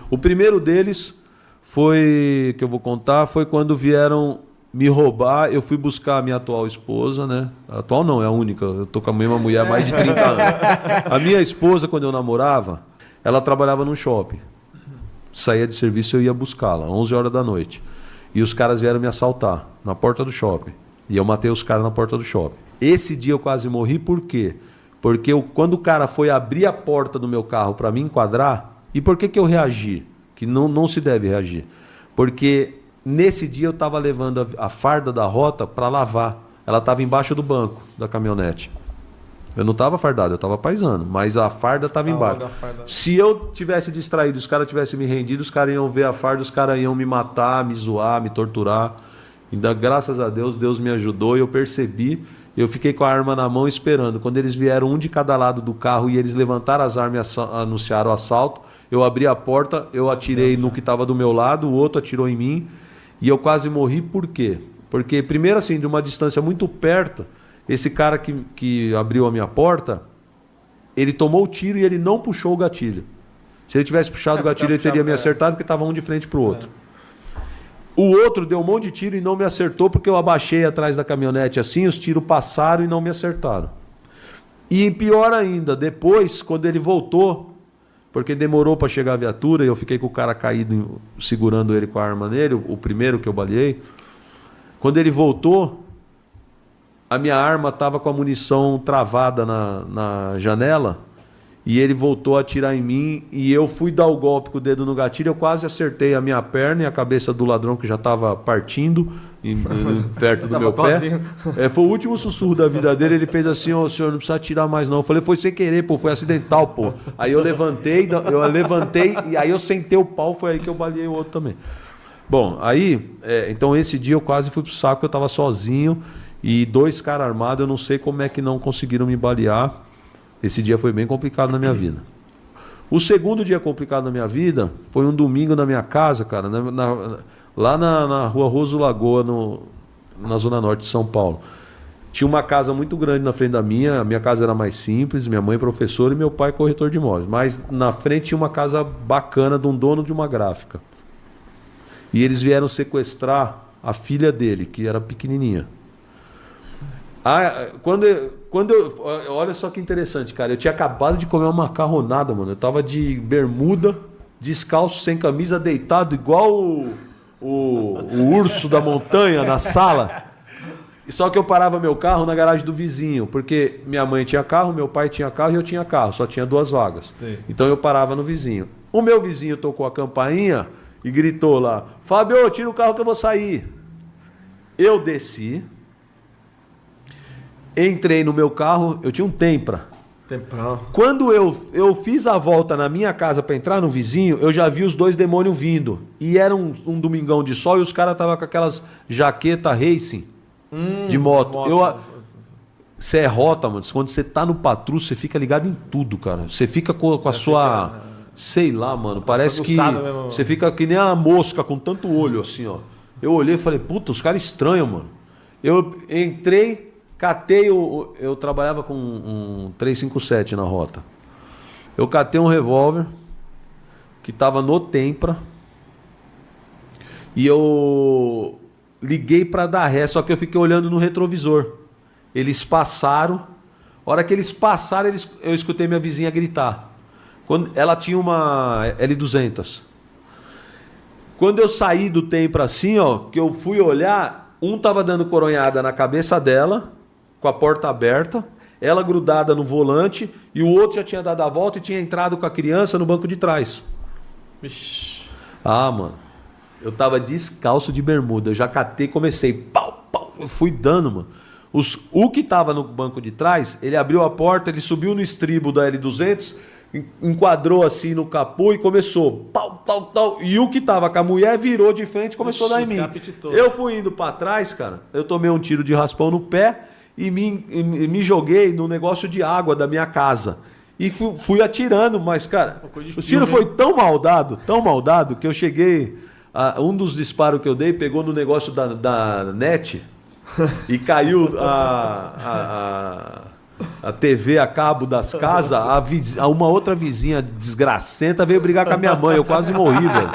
O primeiro deles foi, que eu vou contar, foi quando vieram me roubar. Eu fui buscar a minha atual esposa, né? A atual não, é a única. Eu tô com a mesma mulher há mais de 30 anos. A minha esposa, quando eu namorava, ela trabalhava num shopping. Saía de serviço, eu ia buscá-la, 11 horas da noite. E os caras vieram me assaltar na porta do shopping. E eu matei os caras na porta do shopping. Esse dia eu quase morri, por quê? Porque quando o cara foi abrir a porta do meu carro para me enquadrar, e por que eu reagi? Que não se deve reagir. Porque nesse dia eu estava levando a farda da Rota para lavar. Ela estava embaixo do banco da caminhonete. Eu não estava fardado, eu estava paisando, mas a farda estava embaixo. Se eu tivesse distraído, os caras tivessem me rendido, os caras iam ver a farda, os caras iam me matar, me zoar, me torturar. Ainda, graças a Deus, Deus me ajudou e eu percebi. Eu fiquei com a arma na mão esperando. Quando eles vieram, um de cada lado do carro, e eles levantaram as armas e anunciaram o assalto, eu abri a porta, eu atirei no que estava do meu lado, o outro atirou em mim, e eu quase morri. Por quê? Porque, primeiro assim, de uma distância muito perto, esse cara que abriu a minha porta, ele tomou o tiro e ele não puxou o gatilho. Se ele tivesse puxado o gatilho, ele teria me acertado, porque estava um de frente para o outro. O outro deu um monte de tiro e não me acertou, porque eu abaixei atrás da caminhonete assim, os tiros passaram e não me acertaram. E pior ainda, depois, quando ele voltou, porque demorou para chegar a viatura, e eu fiquei com o cara caído, segurando ele com a arma nele, o primeiro que eu baleei. Quando ele voltou, a minha arma estava com a munição travada na janela, e ele voltou a atirar em mim, e eu fui dar o golpe com o dedo no gatilho, eu quase acertei a minha perna e a cabeça do ladrão, que já estava partindo perto do meu pé. Foi o último sussurro da vida dele. Ele fez assim: ô, senhor, não precisa atirar mais não. Eu falei: foi sem querer, pô, foi acidental, pô. Aí eu levantei, e aí eu sentei o pau, foi aí que eu baleei o outro também. Bom, aí, então esse dia eu quase fui pro saco, eu estava sozinho, e 2 caras armados, eu não sei como é que não conseguiram me balear. Esse dia foi bem complicado na minha vida. O segundo dia complicado na minha vida foi um domingo na minha casa, cara, lá na rua Roso Lagoa, na Zona Norte de São Paulo. Tinha uma casa muito grande na frente da minha. A minha casa era mais simples, minha mãe professora e meu pai corretor de imóveis. Mas na frente tinha uma casa bacana de um dono de uma gráfica. E eles vieram sequestrar a filha dele, que era pequenininha. Olha só que interessante, cara. Eu tinha acabado de comer uma macarronada, mano. Eu tava de bermuda, descalço, sem camisa, deitado, igual o urso da montanha na sala. Só que eu parava meu carro na garagem do vizinho, porque minha mãe tinha carro, meu pai tinha carro e eu tinha carro. Só tinha 2 vagas. Sim. Então eu parava no vizinho. O meu vizinho tocou a campainha e gritou lá: Fábio, tira o carro que eu vou sair. Eu desci. Entrei no meu carro, eu tinha um Tempra. Quando eu fiz a volta na minha casa para entrar no vizinho, eu já vi os 2 demônios vindo. E era um domingão de sol e os caras estavam com aquelas jaqueta racing de moto. Você é rota, mano. Quando você tá no patrulho, você fica ligado em tudo, cara. Você fica com a sua... Sei lá, mano. Parece que você fica que nem a mosca com tanto olho assim, ó. Eu olhei e falei: puta, os caras estranhos, mano. Eu entrei... Catei eu trabalhava com um 357 na Rota. Eu catei um revólver que estava no Tempra e eu liguei para dar ré, só que eu fiquei olhando no retrovisor. Eles passaram. A hora que eles passaram, eu escutei minha vizinha gritar. Ela tinha uma L200. Quando eu saí do Tempra assim, ó, que eu fui olhar, um tava dando coronhada na cabeça dela, com a porta aberta, ela grudada no volante, e o outro já tinha dado a volta e tinha entrado com a criança no banco de trás. Ixi. Ah, mano, eu tava descalço de bermuda, eu já catei, comecei, pau, eu fui dando, mano. O que tava no banco de trás, ele abriu a porta, ele subiu no estribo da L200, enquadrou assim no capô e começou, pau, e o que tava com a mulher virou de frente e começou a dar em mim. Eu fui indo pra trás, cara, eu tomei um tiro de raspão no pé, e me joguei no negócio de água da minha casa. E fui atirando, mas, cara, o tiro foi tão maldado, que eu cheguei... um dos disparos que eu dei pegou no negócio da net e caiu a TV a cabo das casas, uma outra vizinha desgracenta veio brigar com a minha mãe. Eu quase morri, velho.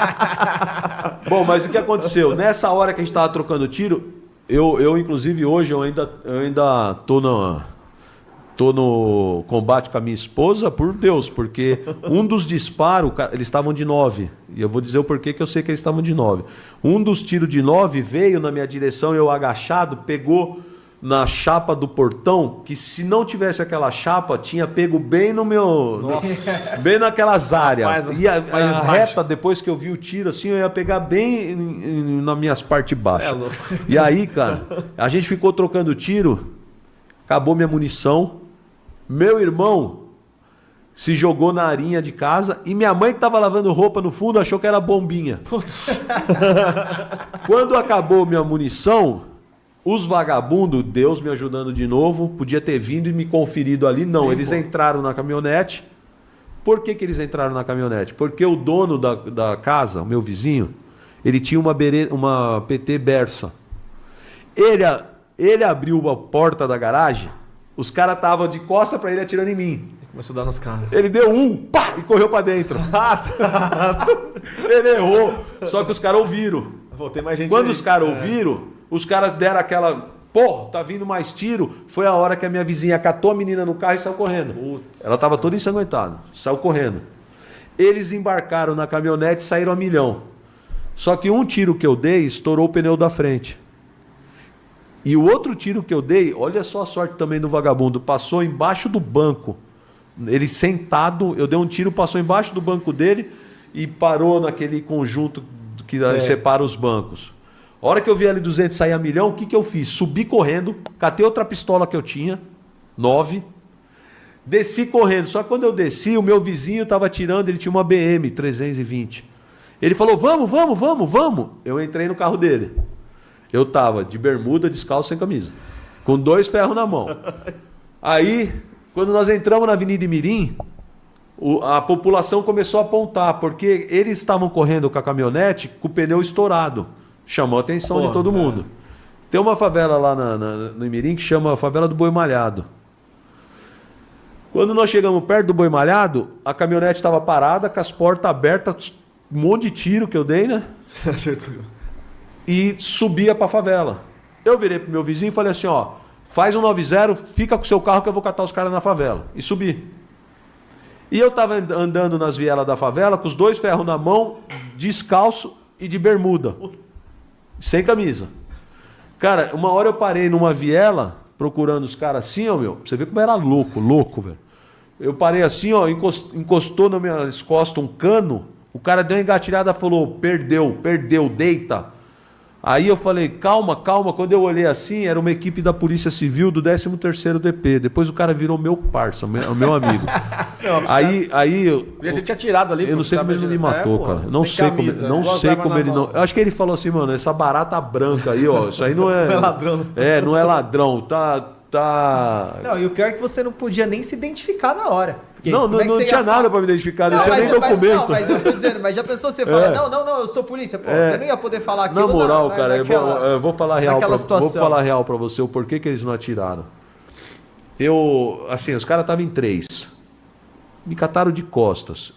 Bom, mas o que aconteceu? Nessa hora que a gente tava trocando tiro, eu inclusive, hoje, eu ainda tô no combate com a minha esposa, por Deus, porque um dos disparos, eles estavam de 9, e eu vou dizer o porquê que eu sei que eles estavam de 9. Um dos tiros de 9 veio na minha direção, eu agachado, pegou na chapa do portão, que se não tivesse aquela chapa, tinha pego bem no meu... bem naquelas áreas. E a reta, depois que eu vi o tiro, assim, eu ia pegar bem nas minhas partes baixas. E aí, cara, a gente ficou trocando tiro, acabou minha munição, meu irmão se jogou na arinha de casa e minha mãe que estava lavando roupa no fundo achou que era bombinha. Quando acabou minha munição, os vagabundos, Deus me ajudando de novo, podia ter vindo e me conferido ali. Não, sim, eles entraram na caminhonete. Por que eles entraram na caminhonete? Porque o dono da casa, o meu vizinho, ele tinha uma PT Bersa. Ele abriu a porta da garagem, os caras estavam de costa para ele atirando em mim. Começou a dar nos caras. Ele deu pá, e correu para dentro. Ele errou. Só que os caras ouviram. Tem mais gente. Quando os caras ouviram, os caras deram aquela... Porra, tá vindo mais tiro. Foi a hora que a minha vizinha catou a menina no carro e saiu correndo. Putz. Ela tava toda ensanguentada. Saiu correndo. Eles embarcaram na caminhonete e saíram a milhão. Só que um tiro que eu dei estourou o pneu da frente. E o outro tiro que eu dei, olha só a sorte também do vagabundo, passou embaixo do banco. Ele sentado, eu dei um tiro, passou embaixo do banco dele e parou naquele conjunto que separa os bancos. A hora que eu vi ali 200 sair a milhão, o que eu fiz? Subi correndo, catei outra pistola que eu tinha, 9, desci correndo. Só que quando eu desci, o meu vizinho estava atirando, ele tinha uma BM 320. Ele falou, vamos. Eu entrei no carro dele. Eu tava de bermuda, descalço, sem camisa, com 2 ferros na mão. Aí, quando nós entramos na Avenida Imirim, a população começou a apontar, porque eles estavam correndo com a caminhonete com o pneu estourado. Chamou a atenção de todo mundo. Tem uma favela lá no Imirim que chama a Favela do Boi Malhado. Quando nós chegamos perto do Boi Malhado, a caminhonete estava parada, com as portas abertas, um monte de tiro que eu dei, né? E subia para a favela. Eu virei pro meu vizinho e falei assim, ó, faz um 90, fica com o seu carro que eu vou catar os caras na favela. E subi. E eu tava andando nas vielas da favela com os 2 ferros na mão, descalço e de bermuda. Sem camisa. Cara, uma hora eu parei numa viela, procurando os caras assim, ó, meu. Você vê como era louco, velho. Eu parei assim, ó, encostou na minha costas um cano, o cara deu uma engatilhada e falou, perdeu, deita. Aí eu falei, calma. Quando eu olhei assim, era uma equipe da Polícia Civil do 13º DP. Depois o cara virou meu parça, meu amigo. Aí Você tinha tirado ali. Eu não sei como ele não me matou, cara. Não sei como ele não... Eu acho que ele falou assim, mano, essa barata branca aí, ó, isso aí não é... Não é ladrão. Não é ladrão, tá... Não, e o pior é que você não podia nem se identificar na hora. Porque não tinha nada pra me identificar, não tinha nem documento. Não, mas eu tô dizendo, mas já pensou você falar, não, eu sou polícia, pô, você não ia poder falar aquilo. Na moral, cara, eu vou falar real pra você o porquê que eles não atiraram. Assim, os caras estavam em 3. Me cataram de costas.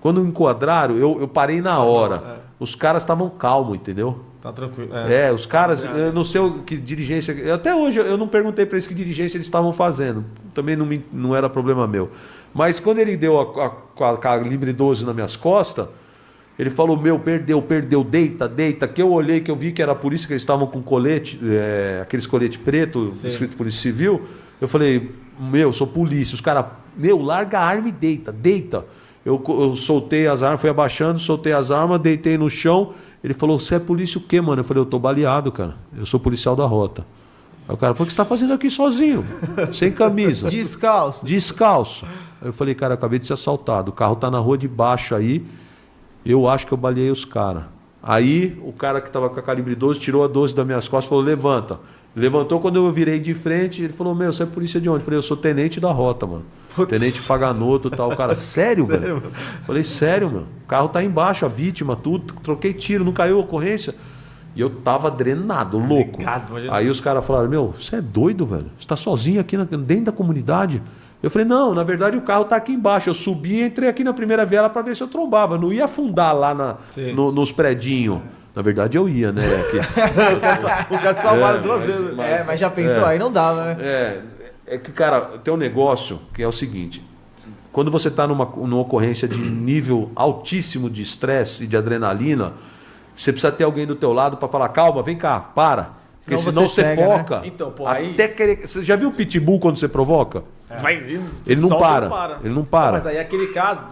Quando me enquadraram, eu parei na hora. Os caras estavam calmos, entendeu? Tá tranquilo. Os caras, eu não sei que dirigência... Até hoje eu não perguntei para eles que dirigência eles estavam fazendo. Também não era problema meu. Mas quando ele deu a calibre 12 nas minhas costas, ele falou, perdeu, deita. Que eu olhei, que eu vi que era a polícia, que eles estavam com colete, aqueles colete preto, escrito Polícia Civil. Eu falei, sou polícia. Os caras, larga a arma e deita. Eu soltei as armas, fui abaixando, soltei as armas, deitei no chão. Ele falou, você é polícia o quê, mano? Eu falei, eu tô baleado, cara. Eu sou policial da rota. Aí o cara falou, o que você tá fazendo aqui sozinho? Sem camisa. Descalço. Aí eu falei, cara, eu acabei de ser assaltado. O carro tá na rua de baixo aí. Eu acho que eu baleei os caras. Aí o cara que tava com a calibre 12 tirou a 12 das minhas costas e falou, levanta. Levantou, quando eu virei de frente, ele falou, você é polícia de onde? Eu falei, eu sou tenente da rota, mano. Putz. Tenente Paganoto e tal. O cara, sério, velho? Falei, sério, meu. O carro tá embaixo, a vítima, tudo. Troquei tiro, não caiu a ocorrência. E eu tava drenado, louco. Ligado, imagina. Aí os caras falaram, meu, você é doido, velho? Você tá sozinho aqui dentro da comunidade? Eu falei, não, na verdade o carro tá aqui embaixo. Eu subi e entrei aqui na primeira viela para ver se eu trombava. Eu não ia afundar lá nos predinhos. Na verdade eu ia, né? Os caras te salvaram duas vezes. Mas já pensou, aí não dava, né? É que, cara, tem um negócio que é o seguinte. Quando você está numa ocorrência de nível altíssimo de estresse e de adrenalina, você precisa ter alguém do teu lado para falar, calma, vem cá, para. Porque senão você cega, foca. né? Então, pô, até querer... Você já viu o pitbull quando você provoca? Vai indo, Ele não solta e para. Ele não para. Mas aí aquele caso,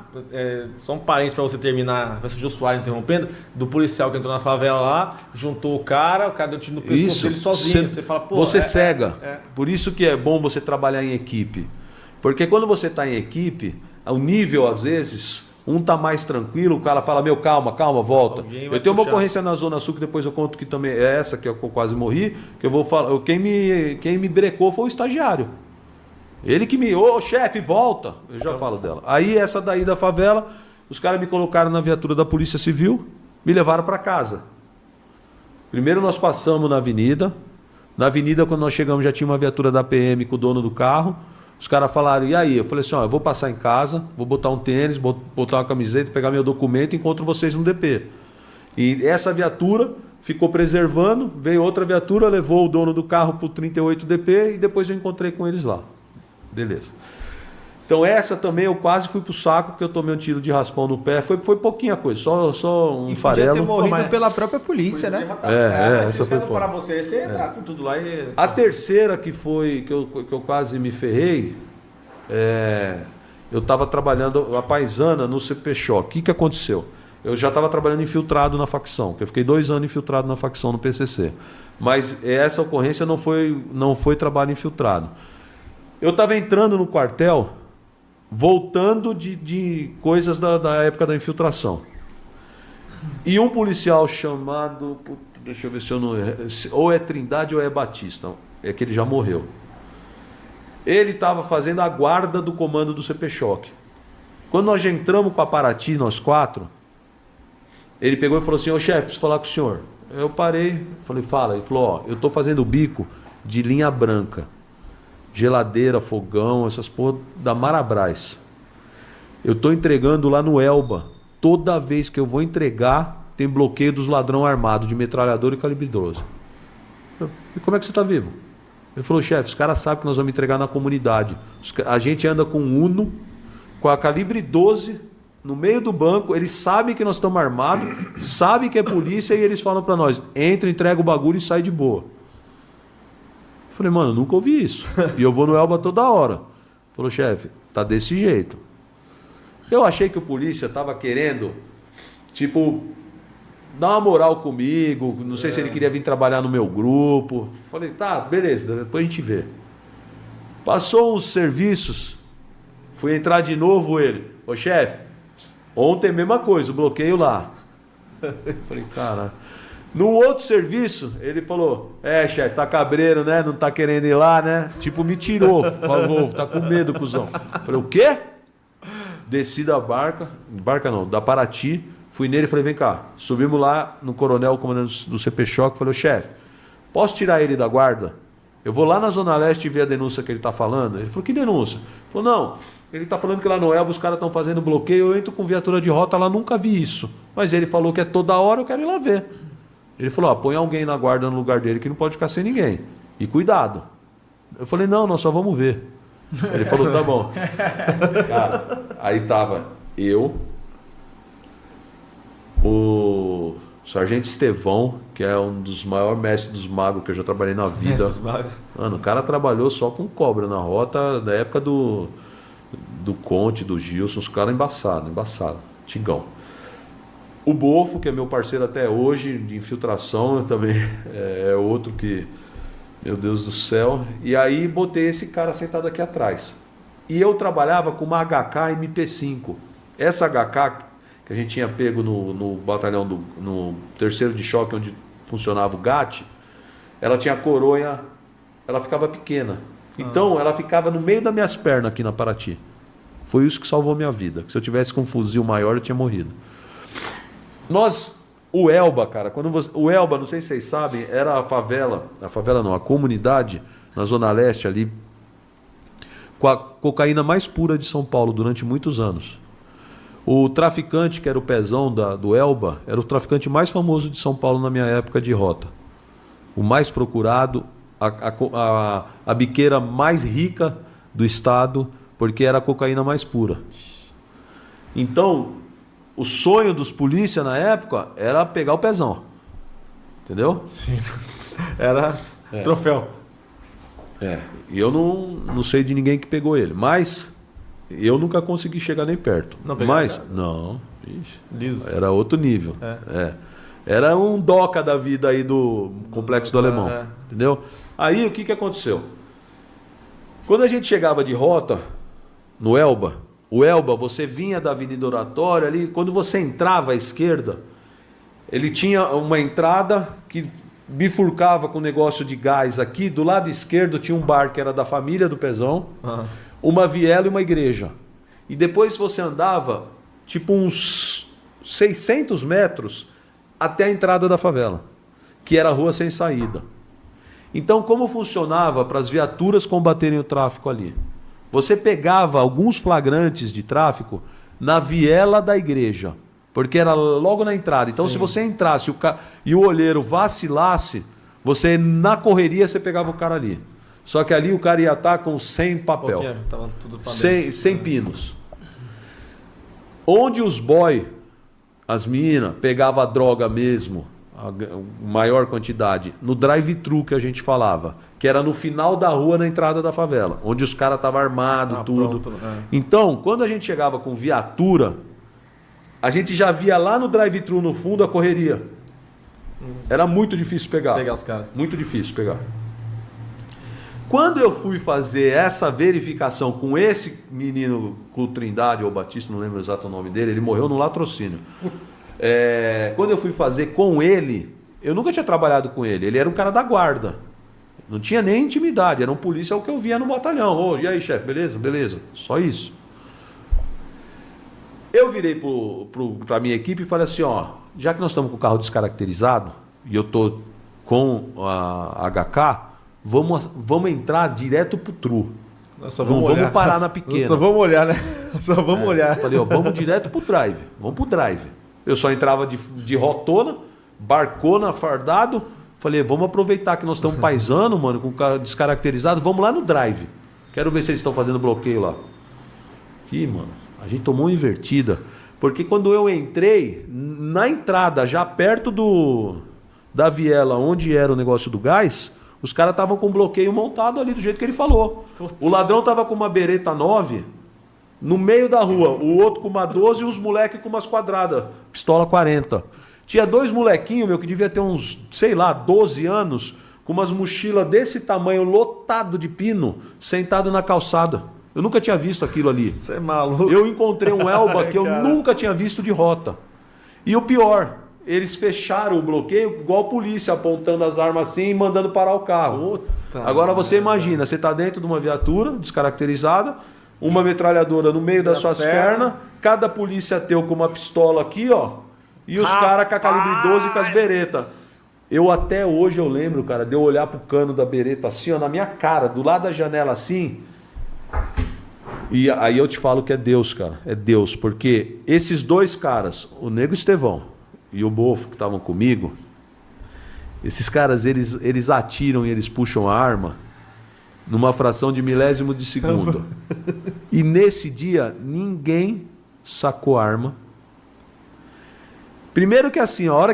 só um parênteses pra você terminar, vai surgir o Soares interrompendo, do policial que entrou na favela lá, juntou o cara deu tiro no pescoço dele sozinho. Você fala, pô... Você cega. Por isso que é bom você trabalhar em equipe. Porque quando você está em equipe, o nível, às vezes, um tá mais tranquilo, o cara fala, meu, calma, volta. Eu tenho uma ocorrência na Zona Sul, que depois eu conto que também é essa, que eu quase morri, que eu vou falar, quem me brecou foi o estagiário. Ele que ô chefe, volta. Eu já falo dela. Aí essa daí da favela, os caras me colocaram na viatura da Polícia Civil, me levaram para casa. Primeiro nós passamos na avenida. Na avenida, quando nós chegamos, já tinha uma viatura da PM com o dono do carro. Os caras falaram, e aí? Eu falei assim, ó, eu vou passar em casa, vou botar um tênis, botar uma camiseta, pegar meu documento e encontro vocês no DP. E essa viatura ficou preservando, veio outra viatura, levou o dono do carro para o 38 DP e depois eu encontrei com eles lá. Beleza. Então essa também eu quase fui pro saco, porque eu tomei um tiro de raspão no pé. Foi pouquinha coisa, só um farelo. Podia ter morrido pela própria polícia, né? Essa foi foda. Para você entrar com tudo lá e... A terceira que eu quase me ferrei, eu estava trabalhando a paisana no CP Choque. O que aconteceu? Eu já estava trabalhando infiltrado na facção, que eu fiquei 2 anos infiltrado na facção no PCC. Mas essa ocorrência não foi trabalho infiltrado. Eu estava entrando no quartel, voltando de coisas da época da infiltração. E um policial chamado... Deixa eu ver se eu não... Ou é Trindade ou é Batista. É que ele já morreu. Ele estava fazendo a guarda do comando do CP Choque. Quando nós já entramos com a Paraty, nós 4, ele pegou e falou assim, ô chefe, preciso falar com o senhor. Eu parei, falei, fala. Ele falou, ó, eu estou fazendo o bico de linha branca. Geladeira, fogão, essas porra da Marabras. Eu estou entregando lá no Elba. Toda vez que eu vou entregar, tem bloqueio dos ladrão armado de metralhador e calibre 12. E como é que você está vivo? Ele falou, chefe, os caras sabem que nós vamos entregar na comunidade. A gente anda com Uno, com a calibre 12, no meio do banco, eles sabem que nós estamos armados, sabem que é polícia e eles falam para nós, entra, entrega o bagulho e sai de boa. Falei, mano, nunca ouvi isso. E eu vou no Elba toda hora. Falou, chefe, tá desse jeito. Eu achei que o polícia estava querendo, tipo, dar uma moral comigo. Não sei se ele queria vir trabalhar no meu grupo. Falei, tá, beleza, depois a gente vê. Passou uns serviços, fui entrar de novo ele. Ô, chefe, ontem a mesma coisa, o bloqueio lá. Falei, caralho. No outro serviço, ele falou, chefe, tá cabreiro, né? Não tá querendo ir lá, né? Tipo, me tirou, falou, tá com medo, cuzão. Falei, o quê? Desci da barca não, da Paraty, fui nele e falei, vem cá. Subimos lá no coronel, o comandante do CP Choque, falei, chefe, posso tirar ele da guarda? Eu vou lá na Zona Leste ver a denúncia que ele tá falando. Ele falou, que denúncia? Ele falou, não, ele tá falando que lá no Elba os caras estão fazendo bloqueio, eu entro com viatura de rota lá, nunca vi isso. Mas ele falou que é toda hora, eu quero ir lá ver. Ele falou, põe alguém na guarda no lugar dele que não pode ficar sem ninguém. E cuidado. Eu falei, não, nós só vamos ver. Ele falou, tá bom. Cara, aí tava eu, o Sargento Estevão, que é um dos maiores mestres dos magos que eu já trabalhei na vida. Mano, o cara trabalhou só com cobra na rota da época do Conte, do Gilson, os caras embaçado, Tigão. O Bofo, que é meu parceiro até hoje, de infiltração, também é outro que, meu Deus do céu. E aí botei esse cara sentado aqui atrás. E eu trabalhava com uma HK MP5. Essa HK, que a gente tinha pego no batalhão, no 3º de choque, onde funcionava o GAT, ela tinha coronha, ela ficava pequena. Então ela ficava no meio das minhas pernas aqui na Paraty. Foi isso que salvou minha vida. Se eu tivesse com um fuzil maior, eu tinha morrido. O Elba, cara, o Elba, não sei se vocês sabem, era a comunidade na Zona Leste ali, com a cocaína mais pura de São Paulo durante muitos anos. O traficante, que era o Pezão do Elba, era o traficante mais famoso de São Paulo na minha época de rota. O mais procurado, a biqueira mais rica do estado, porque era a cocaína mais pura. Então, o sonho dos polícia na época era pegar o Pezão. Entendeu? Sim. Era troféu. E eu não sei de ninguém que pegou ele, mas eu nunca consegui chegar nem perto. Não pegou? Mas, não. Ixi, Liso. era outro nível. Era um doca da vida aí do Complexo do Alemão. Entendeu? Aí o que aconteceu? Quando a gente chegava de rota no Elba, o Elba, você vinha da Avenida Oratória ali, quando você entrava à esquerda, ele tinha uma entrada que bifurcava com um negócio de gás aqui, do lado esquerdo tinha um bar que era da família do Pezão, uma viela e uma igreja. E depois você andava tipo uns 600 metros até a entrada da favela, que era a rua sem saída. Então, como funcionava para as viaturas combaterem o tráfico ali? Você pegava alguns flagrantes de tráfico na viela da igreja, porque era logo na entrada. Então, se você entrasse e o olheiro vacilasse, você na correria você pegava o cara ali. Só que ali o cara ia estar com 100 papel, Tava tudo pra 100 pinos. Onde os boy, as minas, pegavam a droga mesmo, a maior quantidade, no drive-thru que a gente falava, que era no final da rua, na entrada da favela, onde os caras estavam armados, tudo. Pronto, Então, quando a gente chegava com viatura, a gente já via lá no drive-thru, no fundo, a correria. Era muito difícil pegar. Pegar os caras. Muito difícil pegar. Quando eu fui fazer essa verificação com esse menino, com o Trindade ou Batista, não lembro exato o nome dele, ele morreu no latrocínio. Quando eu fui fazer com ele, eu nunca tinha trabalhado com ele, ele era um cara da guarda. Não tinha nem intimidade, era um policial que eu via no batalhão. E aí, chefe, beleza? Beleza. Só isso. Eu virei para a minha equipe e falei assim, já que nós estamos com o carro descaracterizado, e eu estou com a HK, vamos entrar direto pro tru. Vamos parar na pequena. Só vamos olhar, né? Só vamos olhar. Eu falei, vamos direto pro drive. Vamos pro drive. Eu só entrava de rotona, barcona, fardado. Falei, vamos aproveitar que nós estamos paisando, mano, com o carro descaracterizado, vamos lá no drive. Quero ver se eles estão fazendo bloqueio lá. Aqui, mano, a gente tomou uma invertida. Porque quando eu entrei, na entrada, já perto da viela, onde era o negócio do gás, os caras estavam com bloqueio montado ali, do jeito que ele falou. O ladrão tava com uma Beretta 9 no meio da rua, o outro com uma 12 e os moleques com umas quadradas, pistola 40. Tinha dois molequinhos, que devia ter uns, 12 anos, com umas mochilas desse tamanho, lotado de pino, sentado na calçada. Eu nunca tinha visto aquilo ali. Você é maluco. Eu encontrei um Elba que eu nunca tinha visto de rota. E o pior, eles fecharam o bloqueio igual a polícia, apontando as armas assim e mandando parar o carro. Agora você imagina, você está dentro de uma viatura descaracterizada, uma metralhadora no meio das suas pernas, cada polícia teu com uma pistola aqui, e os caras com a calibre 12 com as beretas. Eu até hoje eu lembro, cara, de eu olhar pro cano da bereta assim, na minha cara, do lado da janela assim. E aí eu te falo que é Deus, cara. É Deus, porque esses dois caras, o Nego Estevão e o Bofo que estavam comigo, esses caras, eles atiram e eles puxam a arma numa fração de milésimo de segundo. E nesse dia, ninguém sacou arma. Primeiro que assim, a hora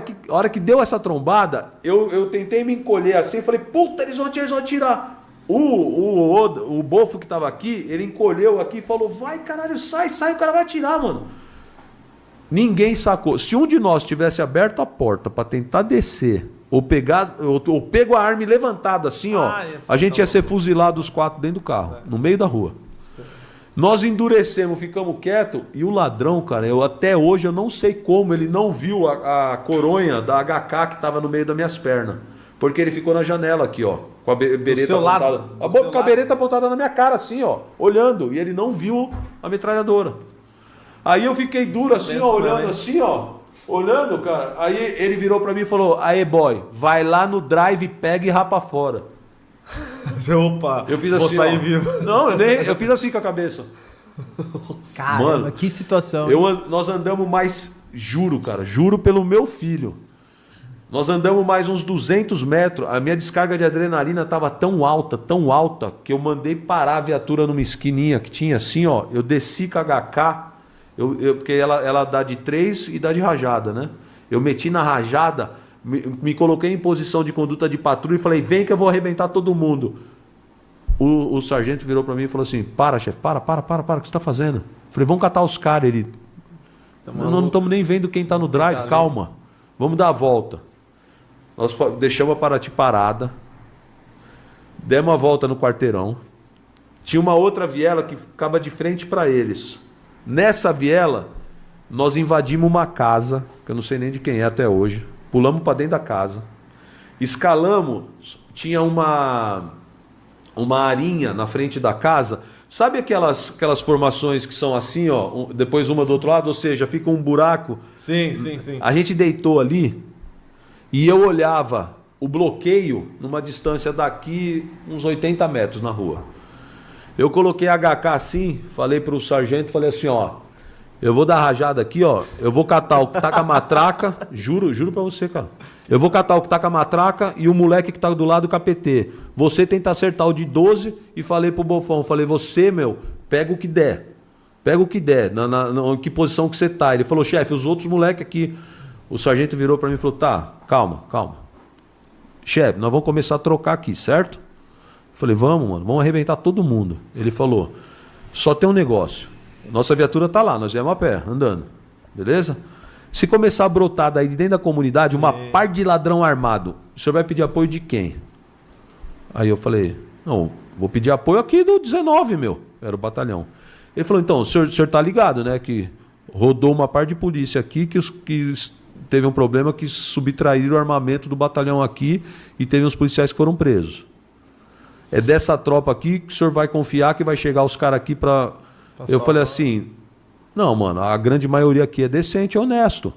que deu essa trombada, eu tentei me encolher assim, falei, puta, eles vão atirar. O Bofo que tava aqui, ele encolheu aqui e falou, vai caralho, sai, o cara vai atirar, mano. Ninguém sacou. Se um de nós tivesse aberto a porta para tentar descer, ou pego a arma e levantado assim, a gente ia ser fuzilado os quatro dentro do carro, no meio da rua. Nós endurecemos, ficamos quietos, e o ladrão, cara, até hoje eu não sei como ele não viu a coronha da HK que estava no meio das minhas pernas. Porque ele ficou na janela aqui, com a bereta apontada. Com a bereta apontada na minha cara, assim, olhando. E ele não viu a metralhadora. Aí eu fiquei duro assim, olhando assim, Olhando, cara, aí ele virou pra mim e falou, aê, boy, vai lá no drive, pega e rapa fora. Opa, eu fiz assim, vou sair vivo. Não, eu fiz assim com a cabeça. Caramba, mano, que situação. Nós andamos mais, juro, cara, juro pelo meu filho. Nós andamos mais uns 200 metros, a minha descarga de adrenalina estava tão alta, que eu mandei parar a viatura numa esquininha que tinha assim, ó. Eu desci com a HK, porque ela dá de 3 e dá de rajada, né? Eu meti na rajada, me coloquei em posição de conduta de patrulha e falei, vem que eu vou arrebentar todo mundo. O sargento virou para mim e falou assim, para, chefe, para, o que você está fazendo? Eu falei, vamos catar os caras. Ele, nós não estamos nem vendo quem está no drive, calma, vamos dar a volta. Nós deixamos a Paraty parada, demos a volta no quarteirão, tinha uma outra viela que ficava de frente para eles. Nessa viela, nós invadimos uma casa, que eu não sei nem de quem é até hoje, pulamos para dentro da casa, escalamos, tinha uma arinha na frente da casa, sabe aquelas formações que são assim, ó, depois uma do outro lado, ou seja, fica um buraco? Sim. A gente deitou ali, e eu olhava o bloqueio numa distância daqui, uns 80 metros na rua. Eu coloquei a HK assim, falei para o sargento, falei assim, ó, eu vou dar rajada aqui, ó, eu vou catar o que tá com a matraca, juro para você, cara. Eu vou catar o que tá com a matraca e o moleque que tá do lado com a PT. Você tenta acertar o de 12 e falei pro Bofão, falei, você, meu, pega o que der, em que posição que você tá. Ele falou, chefe, os outros moleques aqui... O sargento virou para mim e falou, tá, calma. Chefe, nós vamos começar a trocar aqui, certo? Eu falei, vamos, mano, vamos arrebentar todo mundo. Ele falou, só tem um negócio. Nossa viatura tá lá, nós viemos a pé, andando. Beleza? Se começar a brotar daí de dentro da comunidade, uma par de ladrão armado, o senhor vai pedir apoio de quem? Aí eu falei, não, vou pedir apoio aqui do 19, meu. Era o batalhão. Ele falou, então, o senhor tá ligado, né, que rodou uma par de polícia aqui que teve um problema que subtraíram o armamento do batalhão aqui e teve uns policiais que foram presos. É dessa tropa aqui que o senhor vai confiar que vai chegar os caras aqui para... Eu falei assim, não, mano, a grande maioria aqui é decente e honesto.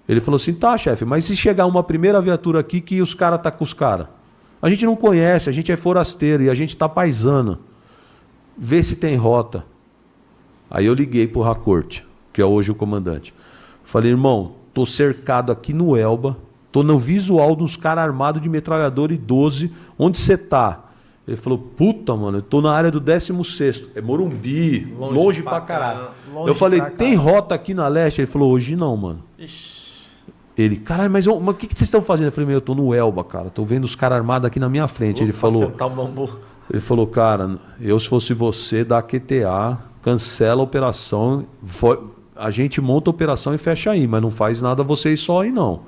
Ele falou assim, tá, chefe, mas se chegar uma primeira viatura aqui que os caras tá com os caras? A gente não conhece, a gente é forasteiro e a gente tá paisano. Vê se tem rota. Aí eu liguei pro Racorte, que é hoje o comandante. Falei, irmão, tô cercado aqui no Elba, tô no visual dos caras armados de metralhadora e 12, onde você tá? Ele falou, puta, mano, eu tô na área do 16º, é Morumbi, longe pra caralho. Eu falei, tem rota aqui na leste? Ele falou, hoje não, mano. Ixi. Ele, caralho, mas o que vocês estão fazendo? Eu falei, eu tô no Elba, cara, tô vendo os caras armados aqui na minha frente. Ele falou, cara, eu se fosse você, dá QTA, cancela a operação, a gente monta a operação e fecha aí, mas não faz nada vocês só aí não.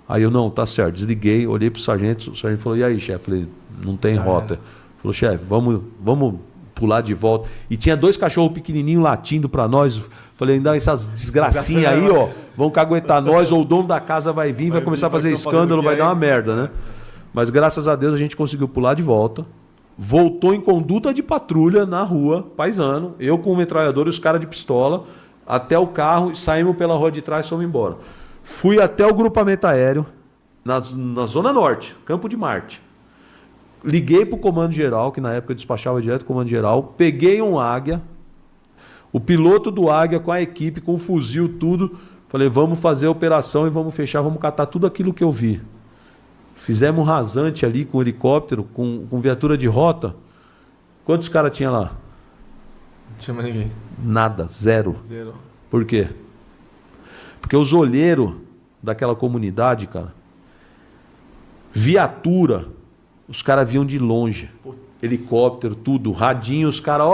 Aí eu, não, tá certo, desliguei, olhei pro sargento, o sargento falou, e aí, chefe? Falei, não tem rota. Falou, chefe, vamos pular de volta. E tinha 2 cachorros pequenininhos latindo pra nós. Falei, ainda essas desgracinhas aí, ó, vão caguetar nós, ou o dono da casa vai vir, vai começar a fazer escândalo, vai dar uma merda, né? Mas graças a Deus a gente conseguiu pular de volta. Voltou em conduta de patrulha na rua, paisano, eu com o metralhador e os caras de pistola, até o carro, saímos pela rua de trás e fomos embora. Fui até o grupamento aéreo, na Zona Norte, Campo de Marte. Liguei para o comando geral, que na época eu despachava direto com o comando geral, peguei um Águia, o piloto do Águia com a equipe, com o fuzil, tudo. Falei, vamos fazer a operação e vamos fechar, vamos catar tudo aquilo que eu vi. Fizemos um rasante ali com helicóptero, com viatura de rota. Quantos caras tinha lá? Não tinha mais ninguém. Nada, zero. Por quê? Porque os olheiros daquela comunidade, cara, viatura, os caras viam de longe. Helicóptero, tudo, radinho, os caras,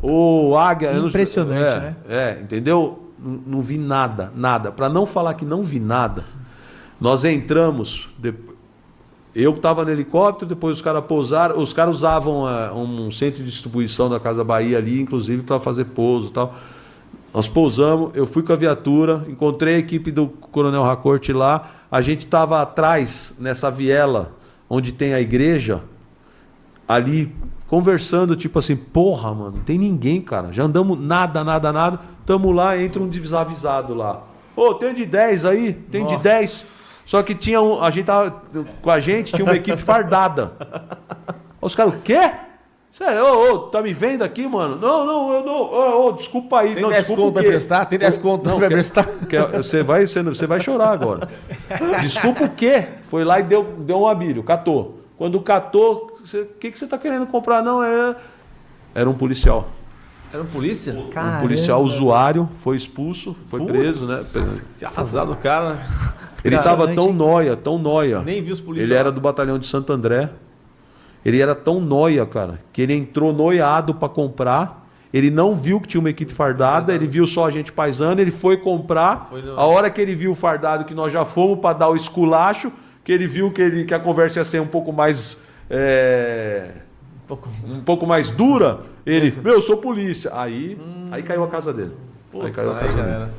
o Águia. Impressionante, né? Entendeu? Não vi nada. Para não falar que não vi nada, nós entramos, eu estava no helicóptero, depois os caras pousaram, os caras usavam um centro de distribuição da Casa Bahia ali, inclusive para fazer pouso e tal. Nós pousamos, eu fui com a viatura, encontrei a equipe do Coronel Racorte lá, a gente estava atrás, nessa viela, onde tem a igreja, ali, conversando, tipo assim, porra, mano, não tem ninguém, cara, já andamos nada, estamos lá, entra um desavisado lá. Ô, tem de 10 aí? Tem de 10? Só que tinha a gente tava com a gente, tinha uma equipe fardada. Os caras, o quê? Sério, tá me vendo aqui, mano? Não, eu não. Desculpa aí. Tem não, 10 desculpa conto pra prestar? Tem 10 conto não, pra prestar? Você vai chorar agora. Desculpa o quê? Foi lá e deu um abílio, catou. Quando catou, o que você tá querendo comprar? Não, era um policial. Era um polícia? Um policial usuário, foi expulso, foi preso, né? Arrasado o cara. Ele estava tão nóia. Nem viu os policiais. Ele era do batalhão de Santo André. Ele era tão nóia, cara, que ele entrou noiado para comprar. Ele não viu que tinha uma equipe fardada, ele viu só a gente paisana, ele foi comprar. A hora que ele viu o fardado, que nós já fomos para dar o esculacho, que ele viu que a conversa ia ser um pouco mais... um pouco mais dura, ele, eu sou polícia. Aí caiu a casa dele. Aí caiu a casa dele.